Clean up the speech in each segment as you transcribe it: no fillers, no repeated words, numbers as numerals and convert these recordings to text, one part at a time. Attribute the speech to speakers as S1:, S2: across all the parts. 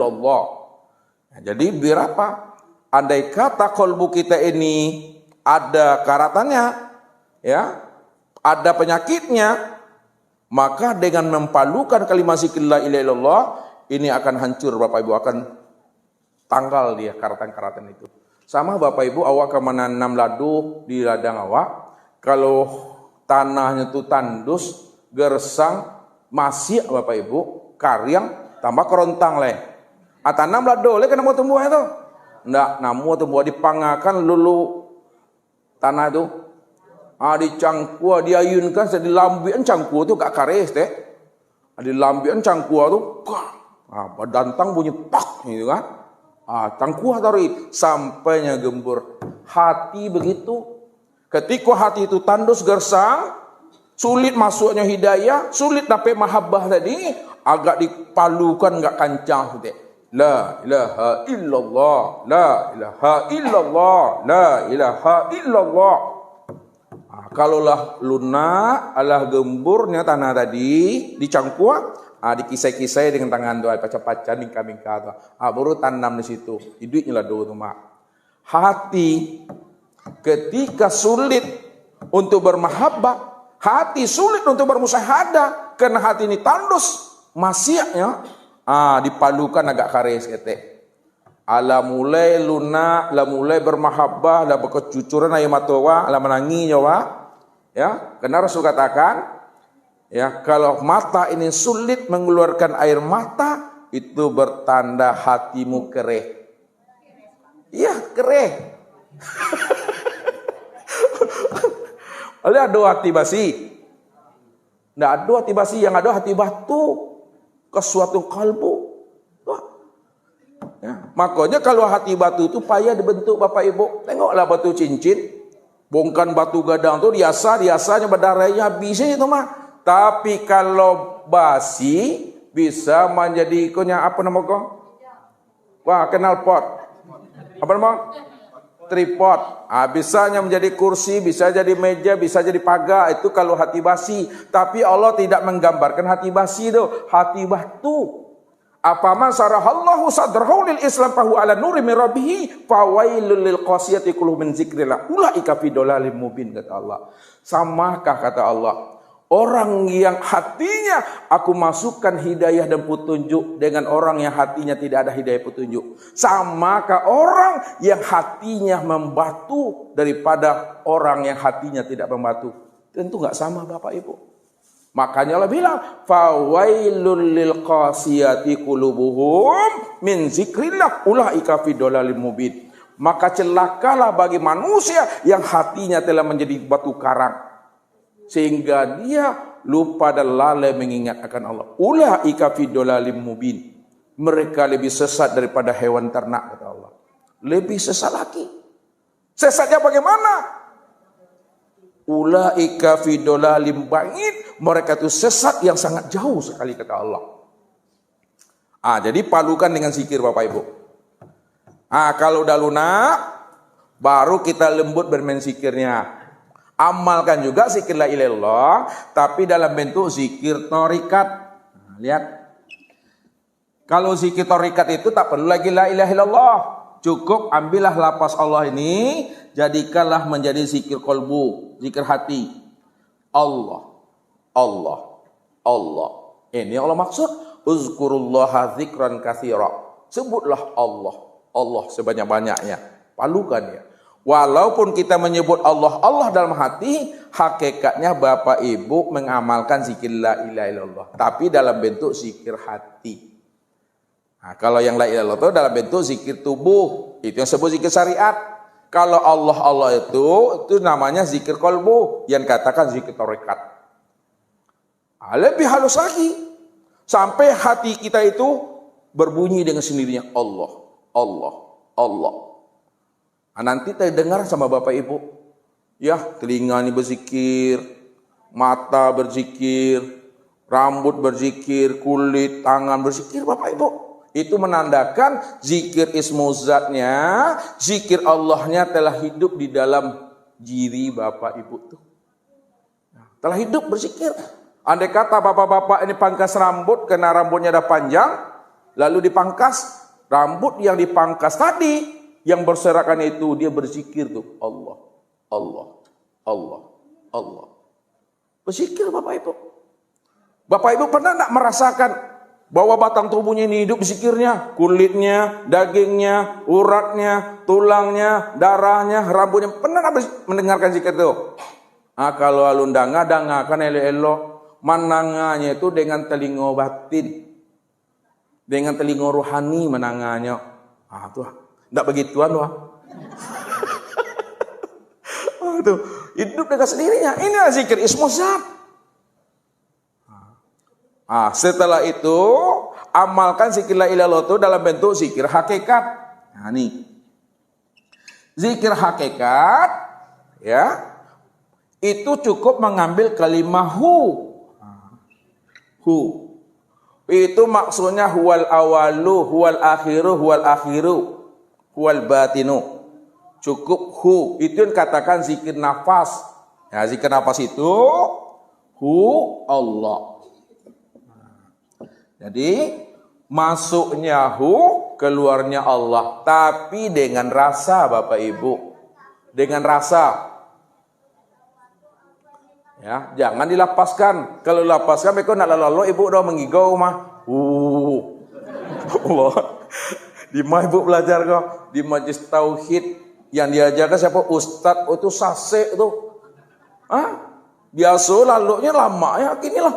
S1: Allah. Jadi biar apa? Andai kata kolbu kita ini ada karatannya, ya, ada penyakitnya, maka dengan mempalukan kalimat zikir la ilaha illallah ini akan hancur, Bapak Ibu, akan tanggal dia karatan-karatan itu. Sama Bapak Ibu, awak menanam ladu di ladang awak, kalau tanahnya itu tandus, gersang, masih Bapak Ibu, karyang, tambah kerontang leh. Tanam ladu leh kena mau tumbuh itu. Ndak, namu tumbuh dipangakan lulu tanah itu. Dicangkua, diayunkan, dilambian cangkua itu gak kares teh. Dilambian cangkua itu, badantang bunyi tak gitu kan. Tangkuah tarik sampainya gembur. Hati begitu. Ketika hati itu tandus gersang, sulit masuknya hidayah, sulit dapat mahabbah tadi, agak dipalukan gak kancah teh. La ilaha illallah, la ilaha illallah, la ilaha illallah. Kalaulah lunak, alah gemburnya tanah tadi, dicangkua, dikisai-kisai dengan tangan doa, paca-paca, ningka-ningka doa. Baru tanam di situ, hidupnya lah doa itu mak. Hati, ketika sulit untuk bermahabbah, hati sulit untuk bermusyahadah, karena hati ini tandus, maksiatnya, dipalukan agak kares ketek. Ala mulai lunak, la mulai bermahabbah, la berkecucuran ayam matawa, la menangi nyawa. Ya, karena Rasul katakan, ya, kalau mata ini sulit mengeluarkan air mata, itu bertanda hatimu kereh. Iya, kereh. Ada hati basi. Nggak ada hati basi, yang ada hati batu ke suatu kalbu. Ya, makanya kalau hati batu itu payah dibentuk Bapak Ibu. Tengoklah batu cincin, bongkan batu gadang itu biasanya berdarahnya habisnya itu mah. Tapi kalau basi bisa menjadi apa nama kau? Wah, kenal pot. Apa nama? Tripod. Bisanya menjadi kursi, bisa jadi meja, bisa jadi pagar. Itu kalau hati basi. Tapi Allah tidak menggambarkan hati basi itu, hati batu. Apaman sarahallahu sadrahu lil Islam fahu ala nuri min rabbih fawailul lil qasiyati quluhum min zikrillah ulaika fi dhalalim mubin, kata Allah. Samakah kata Allah, orang yang hatinya aku masukkan hidayah dan petunjuk dengan orang yang hatinya tidak ada hidayah petunjuk? Samakah orang yang hatinya membatu daripada orang yang hatinya tidak membatu? Tentu enggak sama Bapak Ibu. Makanya Allah bilang, fawailul lil qasiyati qulubuhum min zikrillah ulaika fi dhalalim mubin. Maka celakalah bagi manusia yang hatinya telah menjadi batu karang, sehingga dia lupa dan lalai mengingat akan Allah. Ulaika fi dhalalim mubin. Mereka lebih sesat daripada hewan ternak, kata Allah. Lebih sesat lagi. Sesatnya bagaimana? Ulaika fi dhalalim ba'id. Mereka itu sesat yang sangat jauh sekali, kata Allah. Jadi palukan dengan zikir Bapak Ibu. Kalau udah lunak, baru kita lembut bermain zikirnya. Amalkan juga zikir la ilaha illallah, tapi dalam bentuk zikir torikat. Lihat. Kalau zikir torikat itu tak perlu lagi la ilaha illallah. Cukup ambillah lafaz Allah ini, jadikanlah menjadi zikir kolbu, zikir hati. Allah, Allah, Allah. Ini Allah maksud. Uzkurullaha zikran katsira. Sebutlah Allah, Allah sebanyak-banyaknya. Palukan ya. Walaupun kita menyebut Allah, Allah dalam hati, hakikatnya Bapak Ibu mengamalkan zikir la ilaha illallah, tapi dalam bentuk zikir hati. Kalau yang la ilaha illallah itu dalam bentuk zikir tubuh, itu yang disebut zikir syariat. Kalau Allah, Allah itu namanya zikir kolbu, yang katakan zikir tarekat. Lebih halus lagi, sampai hati kita itu berbunyi dengan sendirinya Allah, Allah, Allah. Nanti terdengar sama Bapak Ibu, ya, telinga ini berzikir, mata berzikir, rambut berzikir, kulit, tangan berzikir, Bapak Ibu. Itu menandakan zikir ismu zatnya, zikir Allahnya telah hidup di dalam diri Bapak Ibu tuh. Telah hidup berzikir. Andai kata bapak-bapak ini pangkas rambut karena rambutnya ada panjang, Lalu dipangkas, rambut yang dipangkas tadi, yang berserakan itu, dia berzikir tuh. Allah, Allah, Allah, Allah. Berzikir Bapak Ibu. Bapak Ibu pernah enggak merasakan bahwa batang tubuhnya ini hidup zikirnya? Kulitnya, dagingnya, uratnya, tulangnya, darahnya, rambutnya. Pernah enggak mendengarkan zikir itu? Kalau alundanga dangakan elo-elo, menanganya itu dengan telinga batin, dengan telinga rohani menanganya. Tuh, enggak begituan wah. Aduh, hidup dengan sendirinya. Inilah zikir ismu zat. Setelah itu amalkan zikir la ilaha illallah itu dalam bentuk zikir hakikat. Nah, nih. Zikir hakikat ya. Itu cukup mengambil kalimat hu. Itu maksudnya huwal awalu, huwal akhiru, huwal batinu. Cukup hu. Itu yang katakan zikir nafas. Ya, zikir nafas itu hu Allah. Jadi masuknya hu, keluarnya Allah. Tapi dengan rasa Bapak Ibu. Dengan rasa. Ya, jangan dilapaskan. Kalau dilapaskan mereka nak lalu ibu dah mengigau mah. Allah. Di mana ibu belajar kau? Di majlis tauhid yang diajarkan siapa? Ustadz itu sase itu. Biasa lalunya lama ya, kini lah.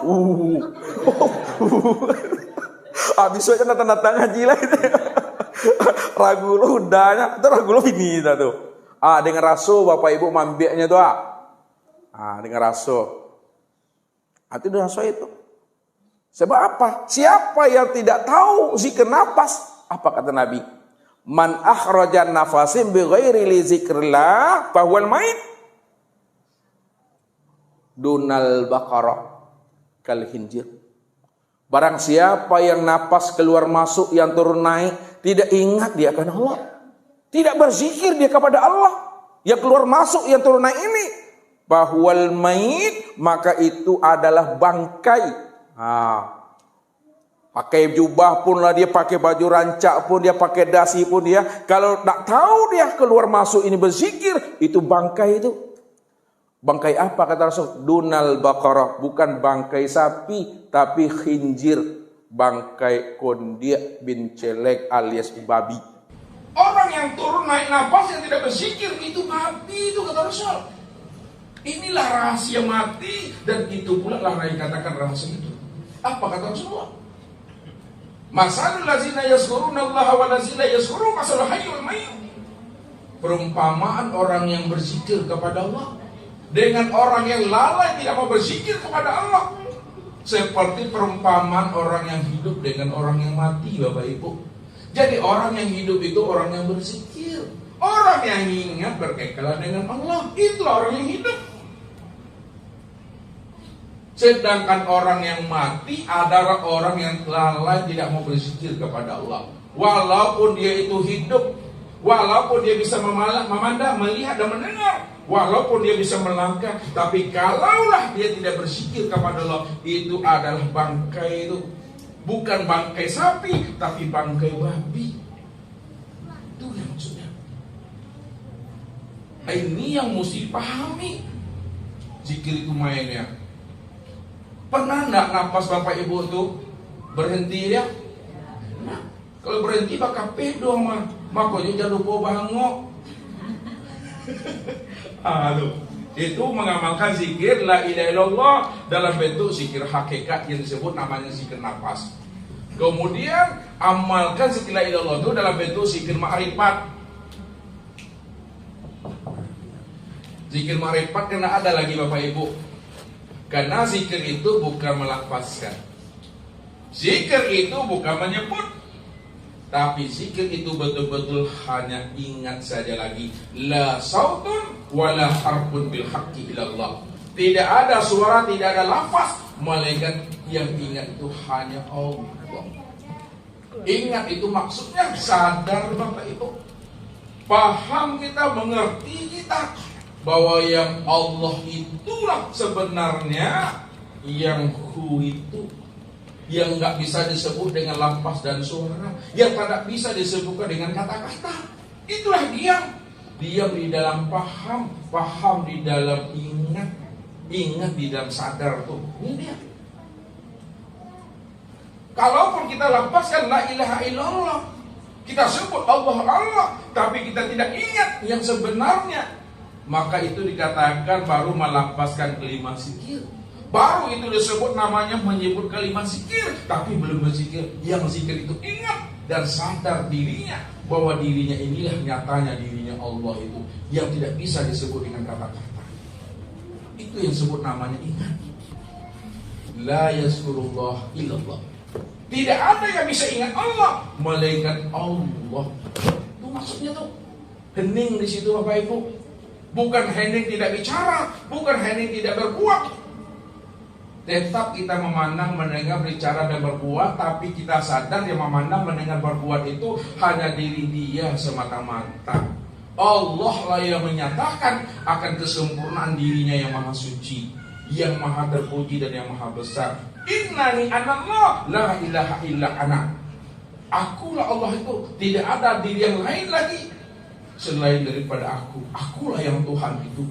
S1: Habis aja datang-datang ngaji lah itu. Ragu lo udahnya, itu ragu lo ini dah tuh. Dengan rasul Bapak Ibu mambiaknya tuh. Dengan rasul. Itu dengan rasul itu. Sebab apa? Siapa yang tidak tahu zikir nafas? Apa kata Nabi? Man akhrajan nafasin bi ghairi li zikrillah fahuwal mait. Dunal baqarah kal hinjir. Barang siapa yang napas keluar masuk yang turun naik tidak ingat dia akan Allah. Tidak berzikir dia kepada Allah. Yang keluar masuk yang turun naik ini bahwal mait, maka itu adalah bangkai. Pakai jubah pun lah dia, pakai baju rancak pun dia, pakai dasi pun dia, kalau tak tahu dia keluar masuk ini berzikir, itu bangkai itu. Bangkai apa kata Rasul? Dunal baqarah, bukan bangkai sapi tapi khinjir, bangkai kondia bin celek alias babi. Orang yang turun naik nafas yang tidak berzikir itu babi, itu kata Rasul. Inilah rahasia mati, dan itu pula lah yang katakan rahasia itu. Apa kata Rasulullah? Masalul lazina yazkuruna Allah wa lazina yazkuru masalah hayyul mayyit. Perumpamaan orang yang berzikir kepada Allah dengan orang yang lalai tidak mau berzikir kepada Allah, seperti perumpamaan orang yang hidup dengan orang yang mati, Bapak Ibu. Jadi orang yang hidup itu orang yang berzikir, orang yang ingat berkekalan dengan Allah, itulah orang yang hidup. Sedangkan orang yang mati adalah orang yang lalai tidak mau berzikir kepada Allah. Walaupun dia itu hidup, walaupun dia bisa memandang, melihat dan mendengar, walaupun dia bisa melangkah, tapi kalaulah dia tidak berzikir kepada Allah, itu adalah bangkai itu. Bukan bangkai sapi, tapi bangkai babi. Itu yang maksudnya. Ini yang mesti pahami. Zikir itu mainnya. Pernah enggak napas Bapak Ibu itu berhenti ya? Nah, kalau berhenti bakal pedo mah. Makanya jangan lupa bangok. Itu mengamalkan zikir la ilaha illallah dalam bentuk zikir hakikat yang disebut namanya zikir nafas. Kemudian amalkan zikir la ilaha illallah itu dalam bentuk zikir ma'rifat. Zikir ma'rifat karena ada lagi Bapak Ibu. Karena zikir itu bukan melafazkan. Zikir itu bukan menyebut. Tapi zikir itu betul-betul hanya ingat saja lagi. La sautun wala harfun bil haqqi ilallah. Tidak ada suara, tidak ada lafaz, malaikat yang ingat itu hanya Allah. Ingat itu maksudnya sadar Bapak Ibu. Paham kita, mengerti kita bahwa yang Allah itulah sebenarnya yang hu itu, yang nggak bisa disebut dengan lafaz dan suara, yang tidak bisa disebutkan dengan kata-kata. Itulah diam. Diam di dalam paham, paham di dalam ingat, ingat di dalam sadar tuh. Ini dia. Kalaupun kita lafazkan la ilaha illallah, kita sebut Allah Allah, tapi kita tidak ingat yang sebenarnya, maka itu dikatakan baru melafazkan kelima zikir. Baru itu disebut namanya menyebut kalimat zikir, tapi belum berzikir. Yang zikir itu ingat dan sadar dirinya bahwa dirinya inilah nyatanya dirinya Allah itu yang tidak bisa disebut dengan kata-kata. Itu yang disebut namanya ingat. La yazkurullah illallah. Tidak ada yang bisa ingat Allah melainkan Allah. Itu maksudnya tuh. Hening di situ Bapak Ibu. Bukan hening tidak bicara, bukan hening tidak berbuat. Tetap kita memandang, mendengar, bicara dan berbuat, tapi kita sadar yang memandang, mendengar, berbuat itu hanya diri dia semata-mata. Allah lah yang menyatakan akan kesempurnaan dirinya yang maha suci, yang maha terpuji dan yang maha besar. Innani anallah la ilaha illa ana. Akulah Allah itu, tidak ada diri yang lain lagi selain daripada aku. Akulah yang Tuhan itu.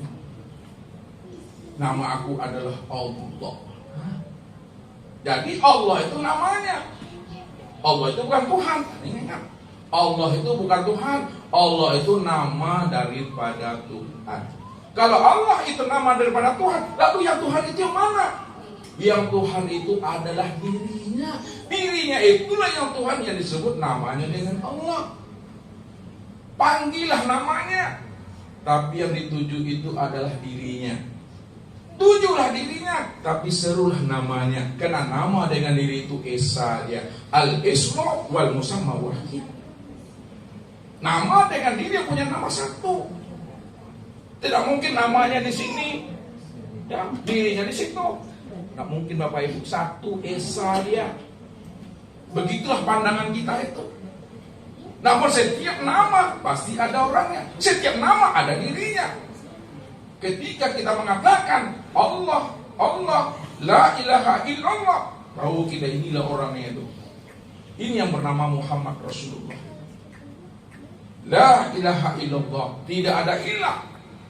S1: Nama aku adalah Allah. Jadi Allah itu namanya. Allah itu bukan Tuhan. Ingat, Allah itu bukan Tuhan. Allah itu nama daripada Tuhan. Kalau Allah itu nama daripada Tuhan, lalu yang Tuhan itu yang mana? Yang Tuhan itu adalah dirinya. Dirinya itulah yang Tuhan yang disebut namanya dengan Allah. Panggillah namanya, tapi yang dituju itu adalah dirinya. Tujulah dirinya, tapi serulah namanya. Karena nama dengan diri itu esa ya. Al-ismu wal musamma wahid. Nama dengan diri punya nama satu. Tidak mungkin namanya di sini, ya, dirinya di situ. Tidak mungkin Bapak Ibu, satu esa dia. Begitulah pandangan kita itu. Namun setiap nama pasti ada orangnya. Setiap nama ada dirinya. Ketika kita mengatakan Allah, Allah, la ilaha illallah, tahu kita inilah orangnya itu. Ini yang bernama Muhammad Rasulullah. La ilaha illallah, tidak ada ilah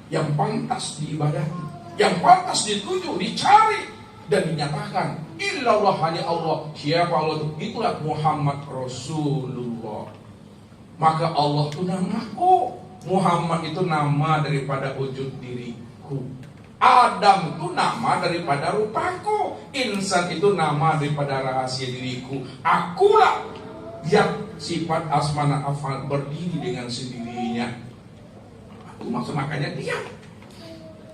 S1: yang pantas diibadati, yang pantas dituju, dicari dan dinyatakan. Illallah, hanya Allah. Siapa Allah itu? Itulah Muhammad Rasulullah. Maka Allah itu namaku. Muhammad itu nama daripada wujud diriku. Adam itu nama daripada rupaku. Insan itu nama daripada rahasia diriku. Akulah yang sifat asmana afal berdiri dengan sendirinya. Itu maksud makanya diam.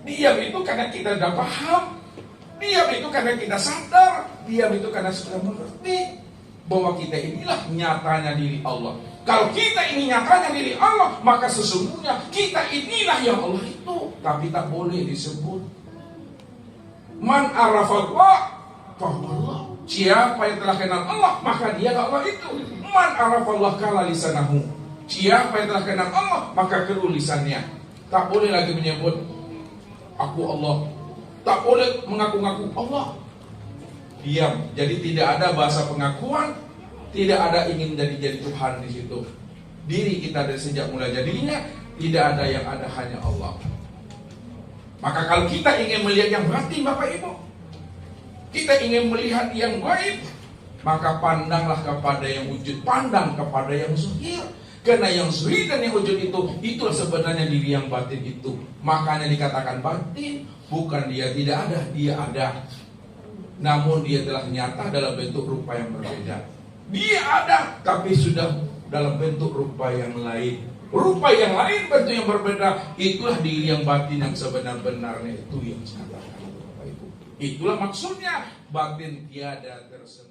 S1: Diam itu karena kita sudah paham. Diam itu karena kita sadar. Diam itu karena sudah mengerti bahwa kita inilah nyatanya diri Allah. Kalau kita ini nyatanya diri Allah, maka sesungguhnya kita inilah yang Allah itu. Tapi tak boleh disebut. Man arafallah fahuwallah. Siapa yang telah kenal Allah, maka dia Allah itu. Man arafallah kala lisanahu. Siapa yang telah kenal Allah, maka keruh lisannya. Tak boleh lagi menyebut aku Allah. Tak boleh mengaku-ngaku Allah. Diam. Jadi tidak ada bahasa pengakuan. Tidak ada ingin jadi Tuhan di situ. Diri kita dari sejak mulai jadinya tidak ada, yang ada hanya Allah. Maka kalau kita ingin melihat yang batin Bapak Ibu, kita ingin melihat yang gaib, maka pandanglah kepada yang wujud, pandang kepada yang zuhir. Karena yang zuhir dan yang wujud itu, itulah sebenarnya diri yang batin itu. Makanya dikatakan batin, bukan dia tidak ada, dia ada. Namun dia telah nyata dalam bentuk rupa yang berbeda. Dia ada, tapi sudah dalam bentuk rupa yang lain. Rupa yang lain, bentuk yang berbeda. Itulah diri yang batin yang sebenar-benarnya. Itu yang saya katakan Bapak Ibu. Itulah maksudnya batin tiada tersentuh.